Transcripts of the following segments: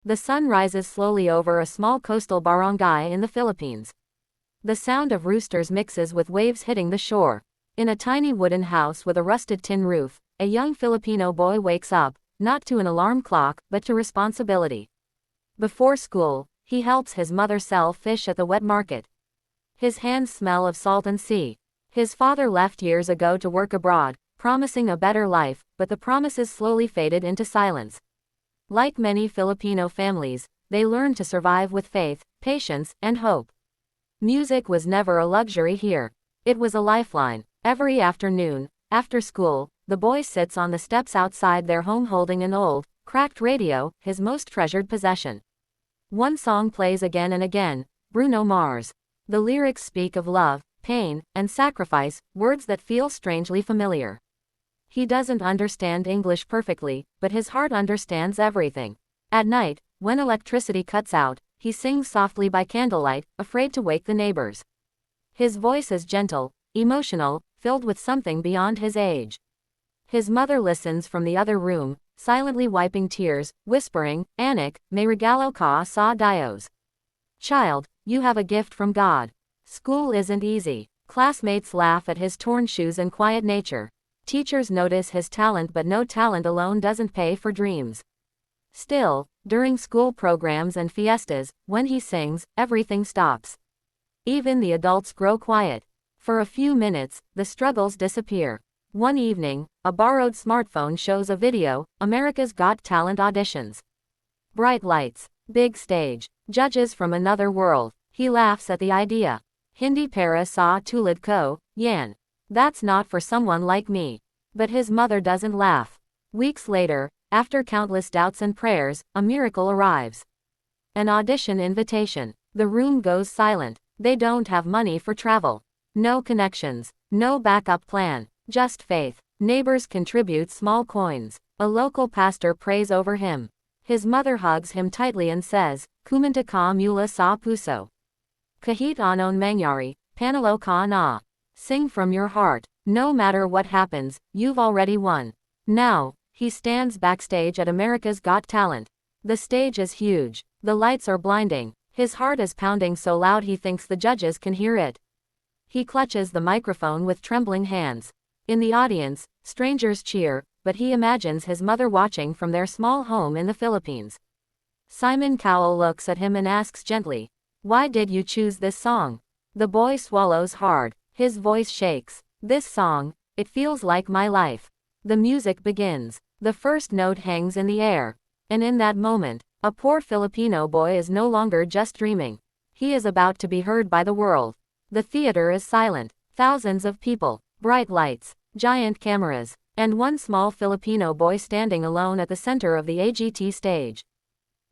The sun rises slowly over a small coastal barangay in the Philippines. The sound of roosters mixes with waves hitting the shore. In a tiny wooden house with a rusted tin roof, a young Filipino boy wakes up, not to an alarm clock, but to responsibility. Before school, he helps his mother sell fish at the wet market. His hands smell of salt and sea. His father left years ago to work abroad, promising a better life, but the promises slowly faded into silence. Like many Filipino families, they learned to survive with faith, patience, and hope. Music was never a luxury here. It was a lifeline. Every afternoon, after school, the boy sits on the steps outside their home holding an old, cracked radio, his most treasured possession. One song plays again and again, Bruno Mars. The lyrics speak of love, pain, and sacrifice, words that feel strangely familiar. He doesn't understand English perfectly, but his heart understands everything. At night, when electricity cuts out, he sings softly by candlelight, afraid to wake the neighbors. His voice is gentle, emotional, filled with something beyond his age. His mother listens from the other room, silently wiping tears, whispering, "Anak, may regalo ka sa Dios." Child, you have a gift from God. School isn't easy. Classmates laugh at his torn shoes and quiet nature. Teachers notice his talent, but no talent alone doesn't pay for dreams. Still, during school programs and fiestas, when he sings, everything stops. Even the adults grow quiet. For a few minutes, the struggles disappear. One evening, a borrowed smartphone shows a video, America's Got Talent auditions. Bright lights, big stage, judges from another world. He laughs at the idea. Hindi para sa tulad ko, yan. That's not for someone like me. But his mother doesn't laugh. Weeks later, after countless doubts and prayers, a miracle arrives. An audition invitation. The room goes silent. They don't have money for travel. No connections. No backup plan. Just faith. Neighbors contribute small coins. A local pastor prays over him. His mother hugs him tightly and says, "Kumanta ka mula sa puso. Kahit anon mangyari, panalo ka na." Sing from your heart. No matter what happens, you've already won. Now, he stands backstage at America's Got Talent. The stage is huge. The lights are blinding. His heart is pounding so loud he thinks the judges can hear it. He clutches the microphone with trembling hands. In the audience, strangers cheer, but he imagines his mother watching from their small home in the Philippines. Simon Cowell looks at him and asks gently, "Why did you choose this song?" The boy swallows hard. His voice shakes. "This song, it feels like my life." The music begins. The first note hangs in the air. And in that moment, a poor Filipino boy is no longer just dreaming. He is about to be heard by the world. The theater is silent. Thousands of people, bright lights, giant cameras, and one small Filipino boy standing alone at the center of the AGT stage.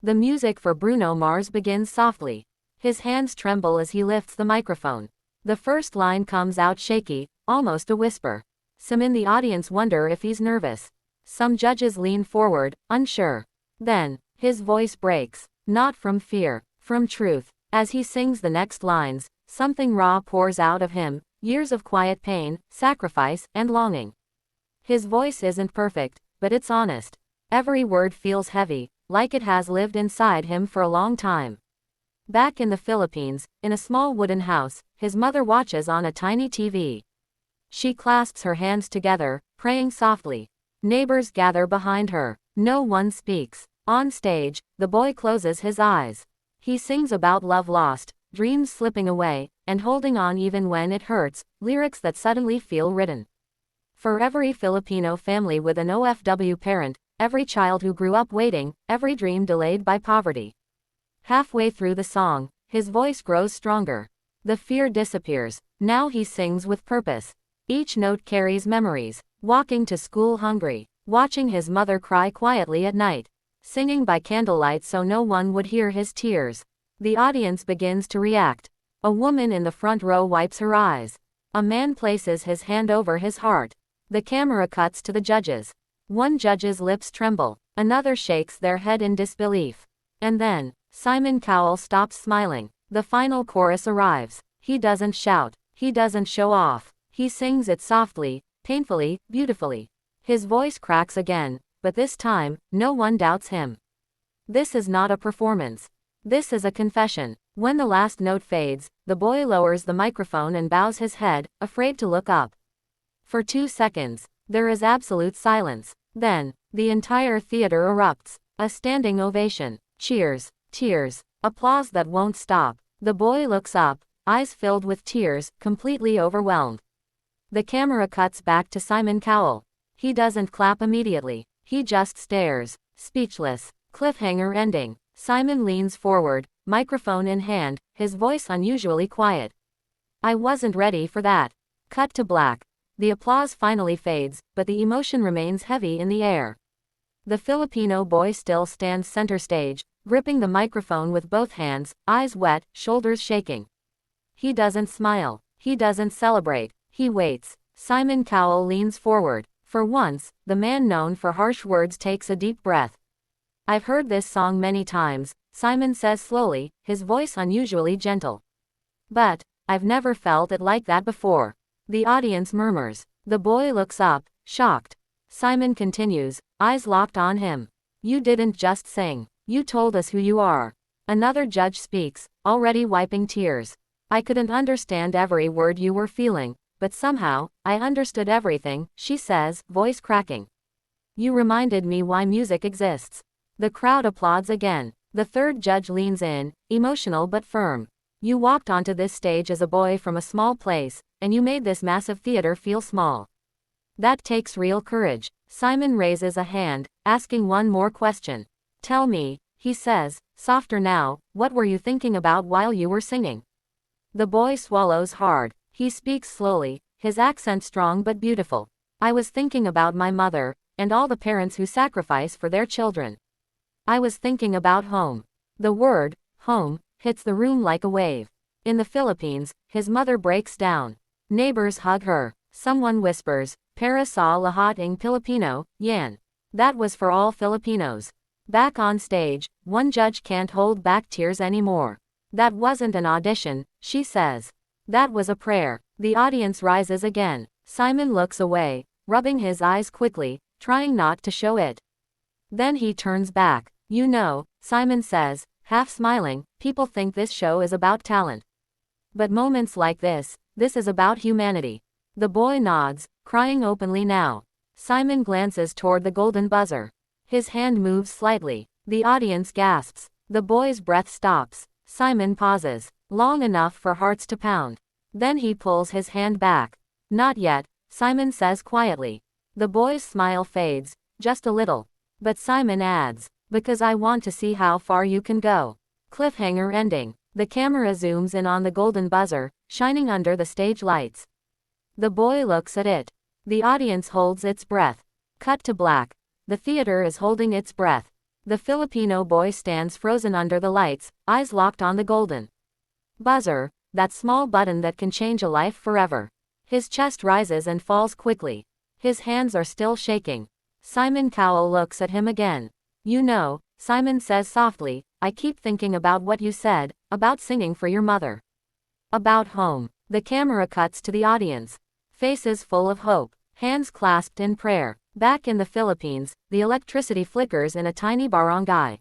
The music for Bruno Mars begins softly. His hands tremble as he lifts the microphone. The first line comes out shaky, almost a whisper. Some in the audience wonder if he's nervous. Some judges lean forward, unsure. Then, his voice breaks. Not from fear, from truth. As he sings the next lines, something raw pours out of him, years of quiet pain, sacrifice, and longing. His voice isn't perfect, but it's honest. Every word feels heavy, like it has lived inside him for a long time. Back in the Philippines, in a small wooden house, his mother watches on a tiny TV. She clasps her hands together, praying softly. Neighbors gather behind her. No one speaks. On stage, the boy closes his eyes. He sings about love lost, dreams slipping away, and holding on even when it hurts, lyrics that suddenly feel written. For every Filipino family with an OFW parent, every child who grew up waiting, every dream delayed by poverty. Halfway through the song, his voice grows stronger. The fear disappears. Now he sings with purpose. Each note carries memories. Walking to school hungry. Watching his mother cry quietly at night. Singing by candlelight so no one would hear his tears. The audience begins to react. A woman in the front row wipes her eyes. A man places his hand over his heart. The camera cuts to the judges. One judge's lips tremble. Another shakes their head in disbelief. And then, Simon Cowell stops smiling. The final chorus arrives. He doesn't shout. He doesn't show off. He sings it softly, painfully, beautifully. His voice cracks again, but this time, no one doubts him. This is not a performance. This is a confession. When the last note fades, the boy lowers the microphone and bows his head, afraid to look up. For 2 seconds, there is absolute silence. Then, the entire theater erupts. A standing ovation. Cheers. Tears. Applause that won't stop. The boy looks up, eyes filled with tears, completely overwhelmed. The camera cuts back to Simon Cowell. He doesn't clap immediately. He just stares, speechless. Cliffhanger ending. Simon leans forward, microphone in hand, his voice unusually quiet. I wasn't ready for that. Cut to black. The applause finally fades, but the emotion remains heavy in the air. The Filipino boy still stands center stage, gripping the microphone with both hands, eyes wet, shoulders shaking. He doesn't smile. He doesn't celebrate. He waits. Simon Cowell leans forward. For once, the man known for harsh words takes a deep breath. I've heard this song many times, Simon says slowly, his voice unusually gentle. But, I've never felt it like that before. The audience murmurs. The boy looks up, shocked. Simon continues, eyes locked on him. You didn't just sing. You told us who you are. Another judge speaks, already wiping tears. I couldn't understand every word you were feeling, but somehow, I understood everything, she says, voice cracking. You reminded me why music exists. The crowd applauds again. The third judge leans in, emotional but firm. You walked onto this stage as a boy from a small place, and you made this massive theater feel small. That takes real courage. Simon raises a hand, asking one more question. Tell me, he says, softer now, what were you thinking about while you were singing? The boy swallows hard. He speaks slowly, his accent strong but beautiful. I was thinking about my mother, and all the parents who sacrifice for their children. I was thinking about home. The word, home, hits the room like a wave. In the Philippines, his mother breaks down. Neighbors hug her. Someone whispers, Para sa lahat ng Pilipino, yan. That was for all Filipinos. Back on stage, one judge can't hold back tears anymore. That wasn't an audition, she says. That was a prayer. The audience rises again. Simon looks away, rubbing his eyes quickly, trying not to show it. Then he turns back. You know, Simon says, half smiling, people think this show is about talent. But moments like this is about humanity. The boy nods, crying openly now. Simon glances toward the golden buzzer. His hand moves slightly. The audience gasps. The boy's breath stops. Simon pauses, long enough for hearts to pound. Then he pulls his hand back. Not yet, Simon says quietly. The boy's smile fades, just a little. But Simon adds, because I want to see how far you can go. Cliffhanger ending. The camera zooms in on the golden buzzer, shining under the stage lights. The boy looks at it. The audience holds its breath. Cut to black. The theater is holding its breath. The Filipino boy stands frozen under the lights, eyes locked on the golden buzzer, that small button that can change a life forever. His chest rises and falls quickly. His hands are still shaking. Simon Cowell looks at him again. You know, Simon says softly, I keep thinking about what you said, about singing for your mother. About home. The camera cuts to the audience. Faces full of hope, hands clasped in prayer. Back in the Philippines, the electricity flickers in a tiny barangay.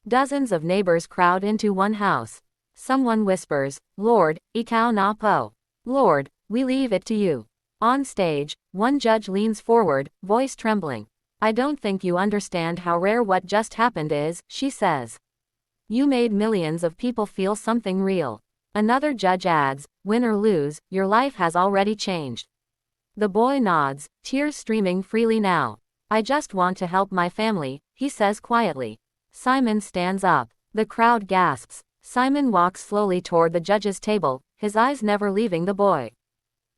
Dozens of neighbors crowd into one house. Someone whispers, Lord, ikaw na po. Lord, we leave it to you. On stage, one judge leans forward, voice trembling. I don't think you understand how rare what just happened is, she says. You made millions of people feel something real. Another judge adds, win or lose, your life has already changed. The boy nods, tears streaming freely now. I just want to help my family, he says quietly. Simon stands up. The crowd gasps. Simon walks slowly toward the judge's table, his eyes never leaving the boy.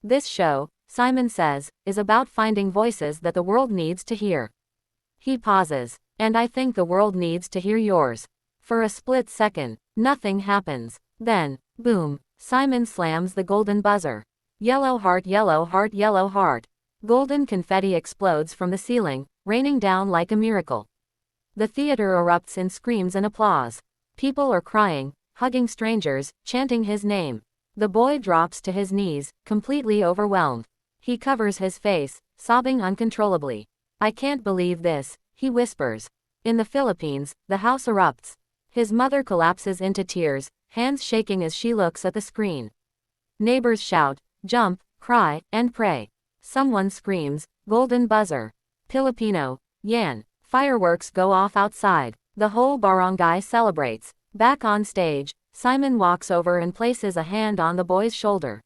This show, Simon says, is about finding voices that the world needs to hear. He pauses. And I think the world needs to hear yours. For a split second, nothing happens. Then, boom, Simon slams the golden buzzer. Yellow heart, yellow heart, yellow heart. Golden confetti explodes from the ceiling, raining down like a miracle. The theater erupts in screams and applause. People are crying, hugging strangers, chanting his name. The boy drops to his knees, completely overwhelmed. He covers his face, sobbing uncontrollably. I can't believe this, he whispers. In the Philippines, the house erupts. His mother collapses into tears, hands shaking as she looks at the screen. Neighbors shout, jump, cry, and pray. Someone screams, golden buzzer. Filipino, yan. Fireworks go off outside. The whole barangay celebrates. Back on stage, Simon walks over and places a hand on the boy's shoulder.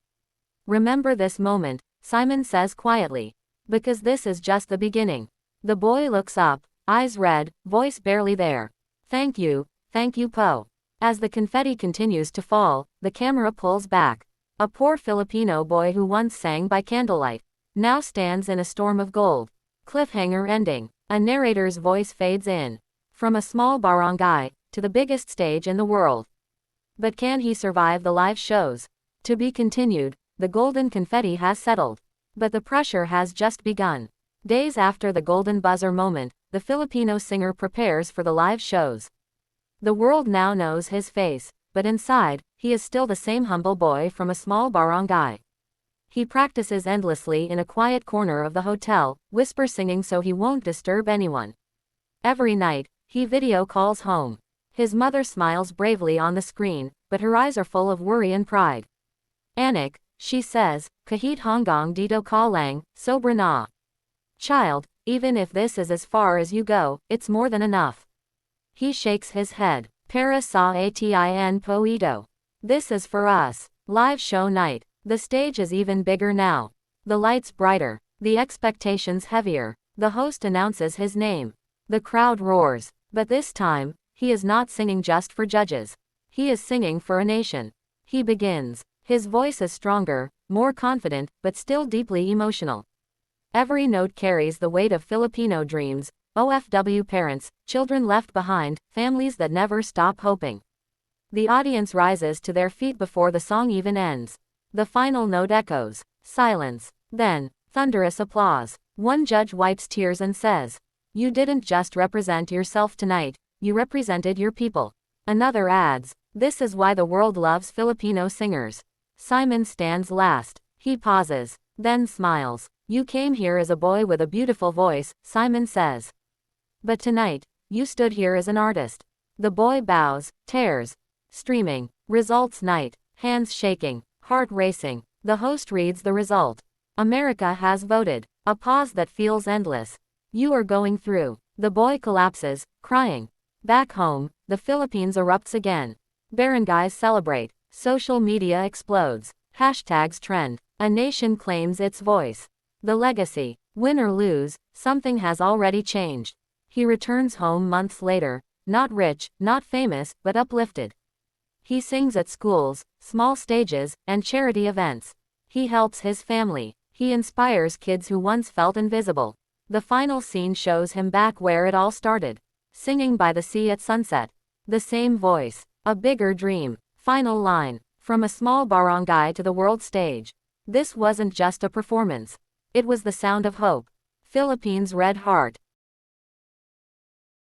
Remember this moment, Simon says quietly. Because this is just the beginning. The boy looks up, eyes red, voice barely there. Thank you, Po. As the confetti continues to fall, the camera pulls back. A poor Filipino boy who once sang by candlelight now stands in a storm of gold. Cliffhanger ending. A narrator's voice fades in. From a small barangay to the biggest stage in the world. But can he survive the live shows? To be continued. The golden confetti has settled. But the pressure has just begun. Days after the golden buzzer moment, the Filipino singer prepares for the live shows. The world now knows his face, but inside, he is still the same humble boy from a small barangay. He practices endlessly in a quiet corner of the hotel, whisper singing so he won't disturb anyone. Every night, he video calls home. His mother smiles bravely on the screen, but her eyes are full of worry and pride. Anak, she says, kahit hanggang dito ka lang, sobra na. Child, even if this is as far as you go, it's more than enough. He shakes his head. Para sa atin po ito. This is for us. Live show night. The stage is even bigger now. The lights brighter. The expectations heavier. The host announces his name. The crowd roars. But this time, he is not singing just for judges. He is singing for a nation. He begins. His voice is stronger, more confident, but still deeply emotional. Every note carries the weight of Filipino dreams, OFW parents, children left behind, families that never stop hoping. The audience rises to their feet before the song even ends. The final note echoes. Silence. Then, thunderous applause. One judge wipes tears and says, "You didn't just represent yourself tonight, you represented your people." Another adds, "This is why the world loves Filipino singers." Simon stands last. He pauses, then smiles. "You came here as a boy with a beautiful voice," Simon says. "But tonight, you stood here as an artist." The boy bows, tears. Streaming. Results night. Hands shaking. Heart racing. The host reads the result. America has voted. A pause that feels endless. "You are going through." The boy collapses, crying. Back home, the Philippines erupts again. Barangays celebrate. Social media explodes. Hashtags trend. A nation claims its voice. The legacy. Win or lose, something has already changed. He returns home months later, not rich, not famous, but uplifted. He sings at schools, small stages, and charity events. He helps his family. He inspires kids who once felt invisible. The final scene shows him back where it all started. Singing by the sea at sunset. The same voice. A bigger dream. Final line. From a small barangay to the world stage. This wasn't just a performance. It was the sound of hope. Philippines' red heart.